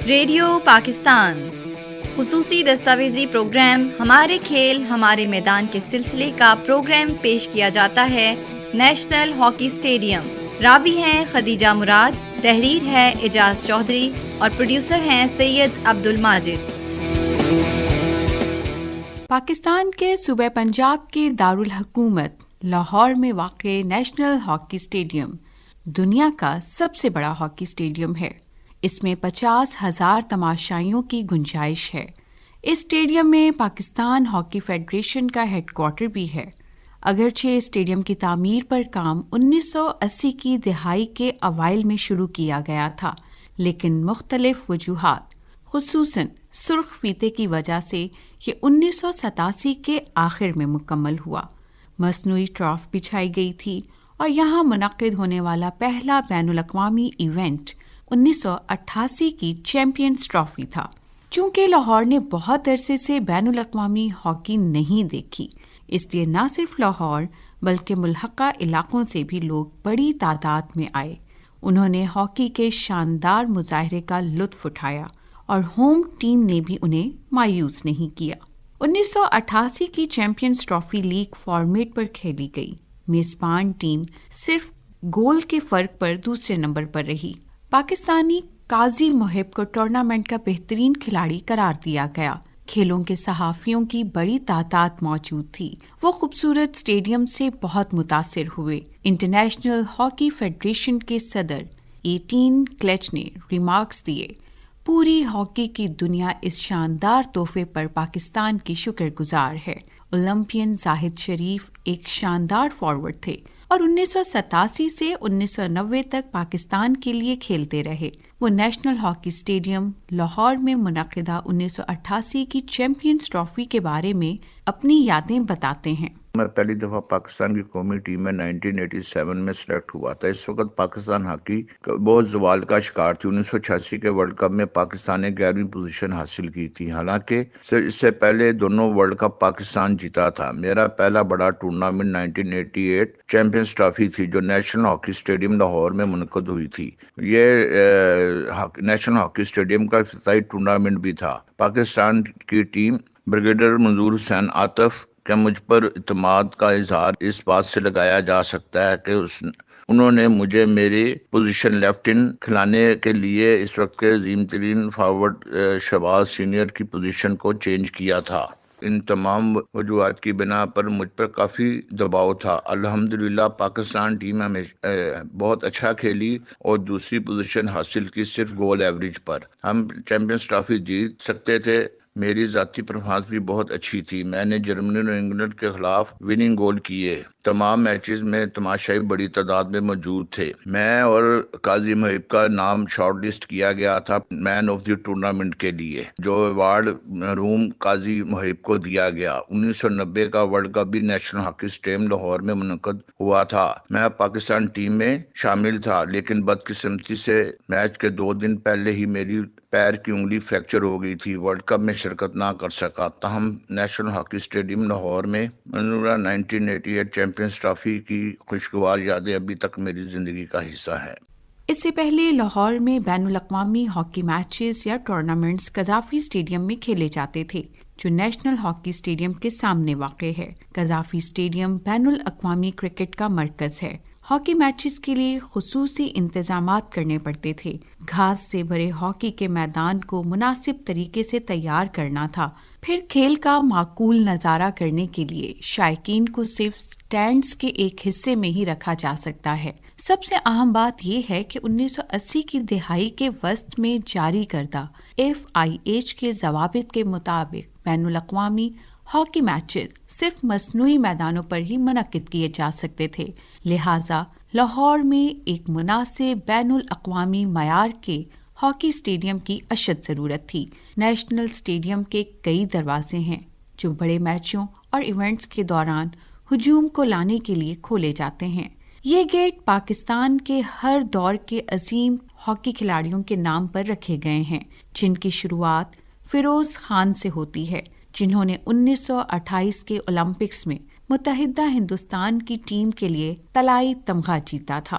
Radio Pakistan خصوصی دستاویزی programme ہمارے کھیل ہمارے میدان کے سلسلے کا پروگرام پیش کیا جاتا ہے نیشنل ہاکی اسٹیڈیم۔ راوی ہیں خدیجہ مراد، تحریر ہے اعجاز چودھری اور پروڈیوسر ہیں سید عبدالماجد۔ پاکستان کے صوبہ پنجاب کے دارالحکومت لاہور میں واقع نیشنل ہاکی اسٹیڈیم دنیا کا سب سے بڑا ہاکی اسٹیڈیم ہے۔ اس میں 50,000 تماشائیوں کی گنجائش ہے۔ اس اسٹیڈیم میں پاکستان ہاکی فیڈریشن کا ہیڈ کوارٹر بھی ہے۔ اگرچہ اسٹیڈیم کی تعمیر پر کام 1980 کی دہائی کے اوائل میں شروع کیا گیا تھا، لیکن مختلف وجوہات خصوصاً سرخ فیتے کی وجہ سے یہ 1987 کے آخر میں مکمل ہوا۔ مصنوعی ٹراف بچھائی گئی تھی اور یہاں منعقد ہونے والا پہلا بین الاقوامی ایونٹ 1988 کی چیمپئنز ٹرافی تھا۔ چونکہ لاہور نے بہت عرصے سے بین الاقوامی ہاکی نہیں دیکھی، اس لیے نہ صرف لاہور بلکہ ملحقہ علاقوں سے بھی لوگ بڑی تعداد میں آئے۔ انہوں نے ہاکی کے شاندار مظاہرے کا لطف اٹھایا اور ہوم ٹیم نے بھی انہیں مایوس نہیں کیا۔ 1988 کی چیمپئنز ٹرافی لیگ فارمیٹ پر کھیلی گئی۔ میزبان ٹیم صرف گول کے فرق پر دوسرے نمبر پر رہی۔ پاکستانی قاضی محب کو ٹورنامنٹ کا بہترین کھلاڑی قرار دیا گیا۔ کھیلوں کے صحافیوں کی بڑی تعداد موجود تھی۔ وہ خوبصورت اسٹیڈیم سے بہت متاثر ہوئے۔ انٹرنیشنل ہاکی فیڈریشن کے صدر 18 کلچ نے ریمارکس دیے، پوری ہاکی کی دنیا اس شاندار تحفے پر پاکستان کی شکر گزار ہے۔ اولمپئن زاہد شریف ایک شاندار فارورڈ تھے اور 1987 سے 1990 تک پاکستان کے لیے کھیلتے رہے۔ وہ نیشنل ہاکی اسٹیڈیم لاہور میں منعقدہ 1988 کی چیمپئنز ٹرافی کے بارے میں اپنی یادیں بتاتے ہیں۔ میں پہلی دفعہ پاکستان کی قومی ٹیم میں 1987 میں سلیکٹ ہوا تھا۔ اس وقت پاکستان ہاکی بہت زوال کا شکار تھی۔ 1986 کے ورلڈ کپ میں پاکستان نے 11ویں پوزیشن حاصل کی تھی، حالانکہ اس سے پہلے دونوں ورلڈ کپ پاکستان جیتا تھا۔ میرا پہلا بڑا ٹورنامنٹ 1988 چیمپئنز ٹرافی تھی، جو نیشنل ہاکی اسٹیڈیم لاہور میں منعقد ہوئی تھی۔ یہ نیشنل ہاکی اسٹیڈیم کا افتتاحی ٹورنامنٹ بھی تھا۔ پاکستان کی ٹیم بریگیڈیئر منظور حسین عاطف کہ مجھ پر اعتماد کا اظہار اس بات سے لگایا جا سکتا ہے کہ انہوں نے مجھے میری پوزیشن لیفٹ ان کھلانے کے لیے اس وقت کے عظیم ترین فارورڈ شہباز سینئر کی پوزیشن کو چینج کیا تھا۔ ان تمام وجوہات کی بنا پر مجھ پر کافی دباؤ تھا۔ الحمدللہ پاکستان ٹیم ہمیں بہت اچھا کھیلی اور دوسری پوزیشن حاصل کی صرف گول ایوریج پر۔ ہم چیمپئنز ٹرافی جیت سکتے تھے۔ میری ذاتی پرفارمنس بھی بہت اچھی تھی۔ میں نے جرمنی اور انگلینڈ کے خلاف وننگ گول کیے۔ تمام میچز میں تماشائی بڑی تعداد میں موجود تھے۔ میں اور قاضی محب کا نام شارٹ لسٹ کیا گیا تھا مین آف دی ٹورنامنٹ کے لیے، جو ایوارڈ روم قاضی محب کو دیا گیا۔ 1990 کا ورلڈ کپ بھی نیشنل ہاکی اسٹیڈیم لاہور میں منعقد ہوا تھا۔ میں پاکستان ٹیم میں شامل تھا، لیکن بدقسمتی سے میچ کے 2 دن پہلے ہی میری پیر کی انگلی فریکچر ہو گئی تھی، ورلڈ کپ میں شرکت نہ کر سکا۔ تاہم نیشنل ہاکی اسٹیڈیم لاہور میں 1988 چیمپئنز ٹرافی کی خوشگوار یادیں ابھی تک میری زندگی کا حصہ ہے۔ اس سے پہلے لاہور میں بین الاقوامی ہاکی میچز یا ٹورنامنٹس قذافی اسٹیڈیم میں کھیلے جاتے تھے، جو نیشنل ہاکی اسٹیڈیم کے سامنے واقع ہے۔ قذافی اسٹیڈیم بین الاقوامی کرکٹ کا مرکز ہے۔ ہاکی میچز کے لیے خصوصی انتظامات کرنے پڑتے تھے۔ گھاس سے بھرے ہاکی کے میدان کو مناسب طریقے سے تیار کرنا تھا۔ پھر کھیل کا معقول نظارہ کرنے کے لیے شائقین کو صرف سٹینڈز کے ایک حصے میں ہی رکھا جا سکتا ہے۔ سب سے اہم بات یہ ہے کہ 1980 کی دہائی کے وسط میں جاری کردہ FIH کے ضوابط کے مطابق بین الاقوامی ہاکی میچز صرف مصنوعی میدانوں پر ہی منعقد کیے جا سکتے تھے، لہٰذا لاہور میں ایک مناسب بین الاقوامی معیار کے ہاکی اسٹیڈیم کی اشد ضرورت تھی۔ نیشنل اسٹیڈیم کے کئی دروازے ہیں جو بڑے میچوں اور ایونٹس کے دوران ہجوم کو لانے کے لیے کھولے جاتے ہیں۔ یہ گیٹ پاکستان کے ہر دور کے عظیم ہاکی کھلاڑیوں کے نام پر رکھے گئے ہیں، جن کی شروعات فیروز خان سے ہوتی ہے، جنہوں نے 1928 کے اولمپکس میں متحدہ ہندوستان کی ٹیم کے لیے طلائی تمغہ جیتا تھا۔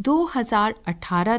2018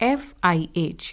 FIH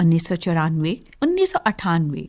1994, 1998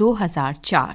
2004।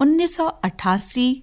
1988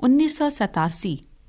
1987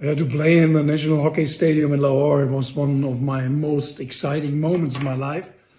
To play in the National Hockey Stadium in Lahore was one of my most exciting moments in my life.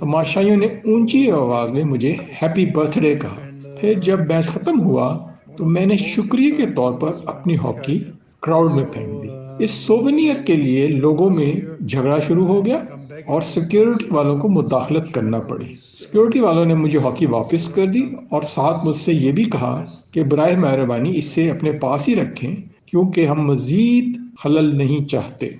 تماشائیوں نے اونچی آواز میں مجھے ہیپی برتھ ڈے کہا. پھر جب میچ ختم ہوا تو میں نے شکریہ کے طور پر اپنی ہاکی کراؤڈ میں پھینک دی. اس سوونیر کے لیے لوگوں میں جھگڑا شروع ہو گیا اور سیکیورٹی والوں کو مداخلت کرنا پڑی. سیکیورٹی والوں نے مجھے ہاکی واپس کر دی اور ساتھ مجھ سے یہ بھی کہا کہ برائے مہربانی اسے اپنے پاس ہی رکھیں کیونکہ ہم مزید خلل نہیں چاہتے.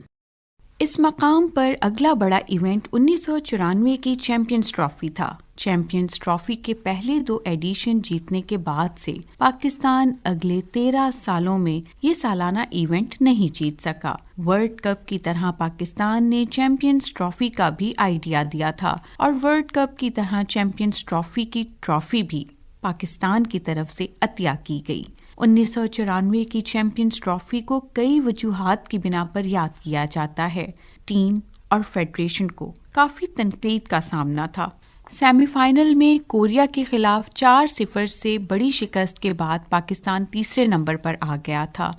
اس مقام پر اگلا بڑا ایونٹ 1994 کی چیمپئنز ٹرافی تھا. چیمپئنز ٹرافی کے پہلے 2 ایڈیشن جیتنے کے بعد سے پاکستان اگلے 13 سالوں میں یہ سالانہ ایونٹ نہیں جیت سکا. ورلڈ کپ کی طرح پاکستان نے چیمپئنز ٹرافی کا بھی آئیڈیا دیا تھا اور ورلڈ کپ کی طرح چیمپئنز ٹرافی کی ٹرافی بھی پاکستان کی طرف سے عطیہ کی گئی. 1994 کی چیمپئنز ٹرافی کو کئی وجوہات کی بنا پر یاد کیا جاتا ہے. ٹیم اور فیڈریشن کو کافی تنقید کا سامنا تھا. سیمی فائنل میں کوریا کے خلاف 4-0 سے بڑی شکست کے بعد پاکستان تیسرے نمبر پر آ گیا تھا.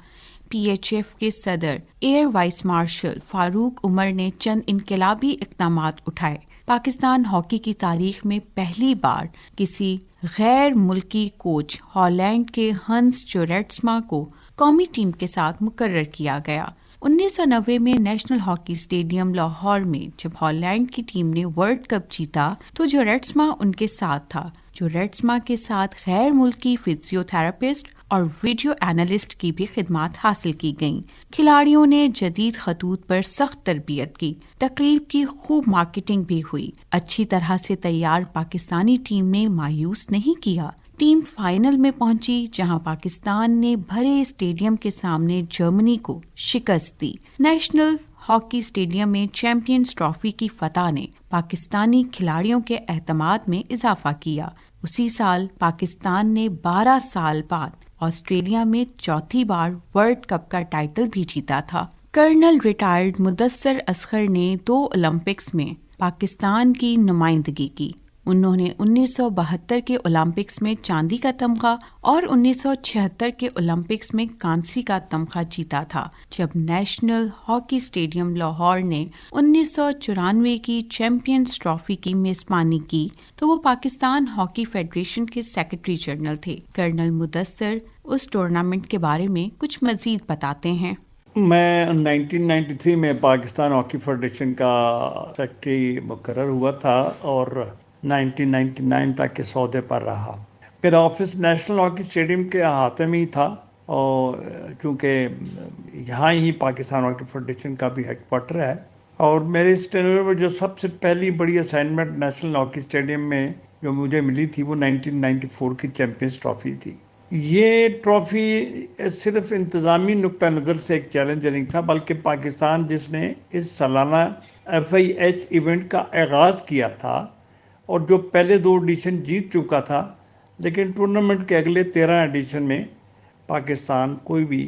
PHF کے صدر ایئر وائس مارشل فاروق عمر نے چند انقلابی اقدامات اٹھائے. پاکستان ہاکی کی تاریخ میں پہلی بار کسی غیر ملکی کوچ ہالینڈ کے ہنس جوریٹسما کو قومی ٹیم کے ساتھ مقرر کیا گیا. 1990 میں نیشنل ہاکی اسٹیڈیم لاہور میں جب ہالینڈ کی ٹیم نے ورلڈ کپ جیتا تو جوریٹسما ان کے ساتھ تھا. جوریٹسما کے ساتھ غیر ملکی فزیو تھراپسٹ اور ویڈیو اینالسٹ کی بھی خدمات حاصل کی گئیں. کھلاڑیوں نے جدید خطوط پر سخت تربیت کی. تقریب کی خوب مارکیٹنگ بھی ہوئی. اچھی طرح سے تیار پاکستانی ٹیم نے مایوس نہیں کیا. ٹیم فائنل میں پہنچی جہاں پاکستان نے بھرے اسٹیڈیم کے سامنے جرمنی کو شکست دی. نیشنل ہاکی اسٹیڈیم میں چیمپئنز ٹرافی کی فتح نے پاکستانی کھلاڑیوں کے اعتماد میں اضافہ کیا. اسی سال پاکستان نے 12 سال بعد آسٹریلیا میں چوتھی بار ورلڈ کپ کا ٹائٹل بھی جیتا تھا. کرنل ریٹائرڈ مدثر اصغر نے 2 اولمپکس میں پاکستان کی نمائندگی کی. انہوں نے 1972 کے اولمپکس میں چاندی کا تمغہ اور 1976 کے اولمپکس میں کانسی کا تمغہ جیتا تھا. جب نیشنل ہاکی اسٹیڈیم لاہور نے 1994 کی چیمپئنز ٹرافی کی میزبانی کی تو وہ پاکستان ہاکی فیڈریشن کے سیکرٹری جنرل تھے. کرنل مدثر اس ٹورنامنٹ کے بارے میں کچھ مزید بتاتے ہیں. میں 1993 میں پاکستان ہاکی فیڈریشن کا سیکرٹری مقرر ہوا تھا اور 1999 تک کے عہدے پر رہا. میرا آفس نیشنل ہاکی اسٹیڈیم کے احاطے میں ہی تھا اور چونکہ یہاں ہی پاکستان ہاکی فیڈریشن کا بھی ہیڈ کوارٹر ہے. اور میرے اس ٹینور میں جو سب سے پہلی بڑی اسائنمنٹ نیشنل ہاکی اسٹیڈیم میں جو مجھے ملی تھی وہ 1994 کی چیمپئنز ٹرافی تھی. یہ ٹرافی صرف انتظامی نقطہ نظر سے ایک چیلنج نہیں تھا بلکہ پاکستان جس نے اس سالانہ FIH ایونٹ کا آغاز کیا تھا اور جو پہلے 2 ایڈیشن جیت چکا تھا، لیکن ٹورنامنٹ کے اگلے 13 ایڈیشن میں پاکستان کوئی بھی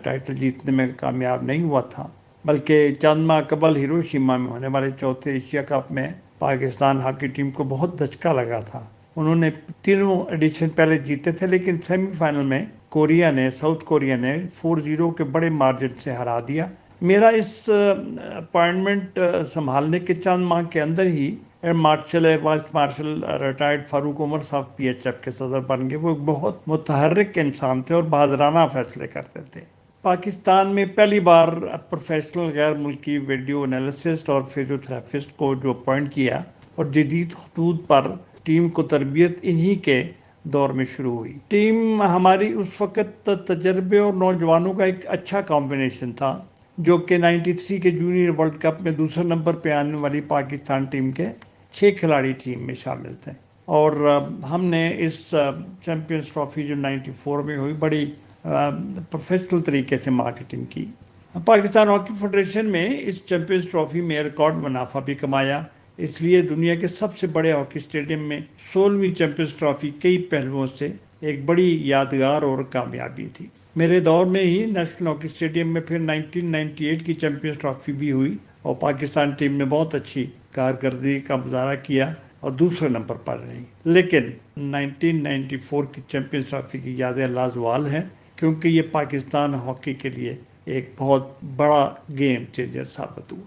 ٹائٹل جیتنے میں کامیاب نہیں ہوا تھا. بلکہ چند ماہ قبل ہیروشیما میں ہونے والے 4تھے ایشیا کپ میں پاکستان ہاکی ٹیم کو بہت دھچکا لگا تھا. انہوں نے 3 ایڈیشن پہلے جیتے تھے لیکن سیمی فائنل میں ساؤتھ کوریا نے 4-0 کے بڑے مارجن سے ہرا دیا. میرا اس اپائنٹمنٹ سنبھالنے کے چند ماہ کے اندر ہی وائس مارشل ریٹائرڈ فاروق عمر صاحب PHF کے صدر بن گئے. وہ ایک بہت متحرک انسان تھے اور بہادرانہ فیصلے کرتے تھے. پاکستان میں پہلی بار پروفیشنل غیر ملکی ویڈیو انالسسٹ اور فزیو تھراپسٹ کو جو اپوائنٹ کیا اور جدید خطوط پر ٹیم کو تربیت انہی کے دور میں شروع ہوئی. ٹیم ہماری اس وقت تجربے اور نوجوانوں کا ایک اچھا کمبینیشن تھا جو کہ 93 کے جونیئر ورلڈ کپ میں دوسرے نمبر پہ آنے والی پاکستان ٹیم کے 6 کھلاڑی ٹیم میں شامل تھے. اور ہم نے اس چیمپئنز ٹرافی جو 94 میں ہوئی بڑی پروفیشنل طریقے سے مارکیٹنگ کی. پاکستان ہاکی فیڈریشن میں اس چیمپئنز ٹرافی میں ریکارڈ منافع بھی کمایا. اس لیے دنیا کے سب سے بڑے ہاکی اسٹیڈیم میں 16ویں چیمپئنز ٹرافی کئی پہلوؤں سے ایک بڑی یادگار اور کامیابی تھی. میرے دور میں ہی نیشنل ہاکی اسٹیڈیم میں پھر 1998 کی چیمپئنز ٹرافی بھی ہوئی اور پاکستان ٹیم نے بہت اچھی کارکردگی کا مظاہرہ کیا اور دوسرے نمبر پر رہی. لیکن 1994 کی چیمپئنز ٹرافی کی یادیں لازوال ہیں کیونکہ یہ پاکستان ہاکی کے لیے ایک بہت بڑا گیم چینجر ثابت ہوا.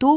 2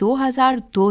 2002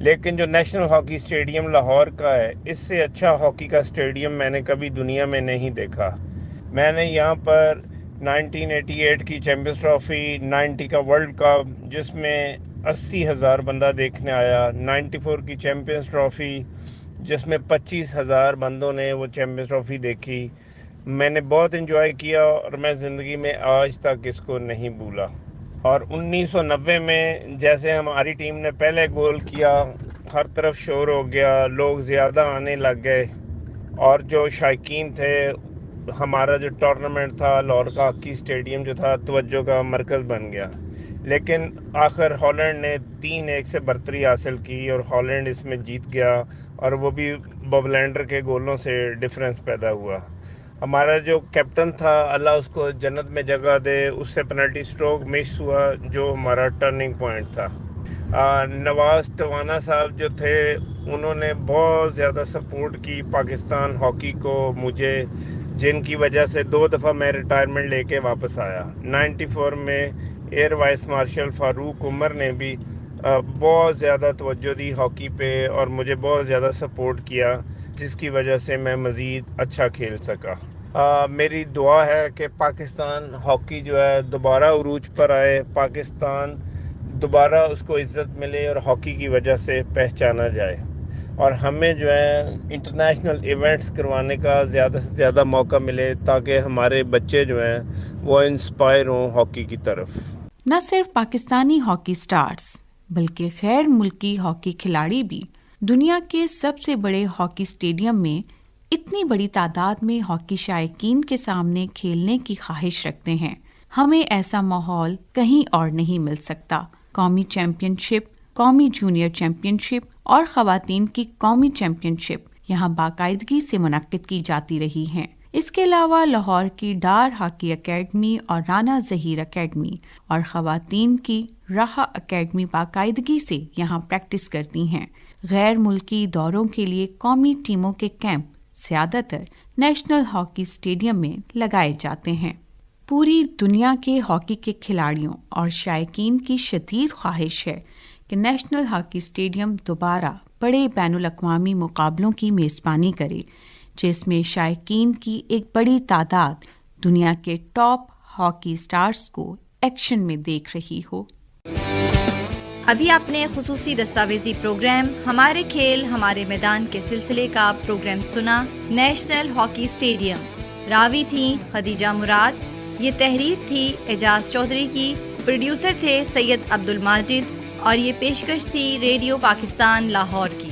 لیکن جو نیشنل ہاکی اسٹیڈیم لاہور کا ہے، اس سے اچھا ہاکی کا اسٹیڈیم میں نے کبھی دنیا میں نہیں دیکھا۔ میں نے یہاں پر 1988 کی چیمپئنز ٹرافی، 90 کا ورلڈ کپ جس میں 80,000 بندہ دیکھنے آیا، 94 کی چیمپئنز ٹرافی جس میں 25,000 بندوں نے وہ چیمپئنز ٹرافی دیکھی، میں نے بہت انجوائے کیا اور میں زندگی میں آج تک اس کو نہیں بھولا۔ اور 1990 میں جیسے ہماری ٹیم نے پہلے گول کیا، ہر طرف شور ہو گیا، لوگ زیادہ آنے لگ گئے، اور جو شائقین تھے، ہمارا جو ٹورنامنٹ تھا لاہور کا ہاکی اسٹیڈیم جو تھا توجہ کا مرکز بن گیا۔ لیکن آخر ہالینڈ نے 3-1 سے برتری حاصل کی اور ہالینڈ اس میں جیت گیا، اور وہ بھی بوبلینڈر کے گولوں سے ڈفرینس پیدا ہوا۔ ہمارا جو کیپٹن تھا، اللہ اس کو جنت میں جگہ دے، اس سے پینلٹی سٹروک مس ہوا جو ہمارا ٹرننگ پوائنٹ تھا۔ نواز ٹوانا صاحب جو تھے، انہوں نے بہت زیادہ سپورٹ کی پاکستان ہاکی کو مجھے، جن کی وجہ سے 2 دفعہ میں ریٹائرمنٹ لے کے واپس آیا۔ 94 میں ایئر وائس مارشل فاروق عمر نے بھی بہت زیادہ توجہ دی ہاکی پہ اور مجھے بہت زیادہ سپورٹ کیا، جس کی وجہ سے میں مزید اچھا کھیل سکا۔ میری دعا ہے کہ پاکستان ہاکی جو ہے دوبارہ عروج پر آئے، پاکستان دوبارہ اس کو عزت ملے اور ہاکی کی وجہ سے پہچانا جائے، اور ہمیں جو ہے انٹرنیشنل ایونٹس کروانے کا زیادہ سے زیادہ موقع ملے تاکہ ہمارے بچے جو ہیں وہ انسپائر ہوں ہاکی کی طرف۔ نہ صرف پاکستانی ہاکی سٹارز بلکہ غیر ملکی ہاکی کھلاڑی بھی دنیا کے سب سے بڑے ہاکی اسٹیڈیم میں اتنی بڑی تعداد میں ہاکی شائقین کے سامنے کھیلنے کی خواہش رکھتے ہیں۔ ہمیں ایسا ماحول کہیں اور نہیں مل سکتا۔ قومی چیمپئن شپ، قومی جونیئر چیمپئن شپ اور خواتین کی قومی چیمپئن شپ یہاں باقاعدگی سے منعقد کی جاتی رہی ہیں۔ اس کے علاوہ لاہور کی ڈار ہاکی اکیڈمی اور رانا ظہیر اکیڈمی اور خواتین کی راحہ اکیڈمی باقاعدگی سے یہاں پریکٹس کرتی ہیں۔ غیر ملکی دوروں کے لیے قومی ٹیموں کے کیمپ زیادہ تر نیشنل ہاکی اسٹیڈیم میں لگائے جاتے ہیں۔ پوری دنیا کے ہاکی کے کھلاڑیوں اور شائقین کی شدید خواہش ہے کہ نیشنل ہاکی اسٹیڈیم دوبارہ بڑے بین الاقوامی مقابلوں کی میزبانی کرے، جس میں شائقین کی ایک بڑی تعداد دنیا کے ٹاپ ہاکی سٹارز کو ایکشن میں دیکھ رہی ہو۔ ابھی آپ نے خصوصی دستاویزی پروگرام ہمارے کھیل ہمارے میدان کے سلسلے کا پروگرام سنا، نیشنل ہاکی اسٹیڈیم۔ راوی تھیں خدیجہ مراد، یہ تحریر تھی اعجاز چودھری کی، پروڈیوسر تھے سید عبد الماجد، اور یہ پیشکش تھی ریڈیو پاکستان لاہور کی۔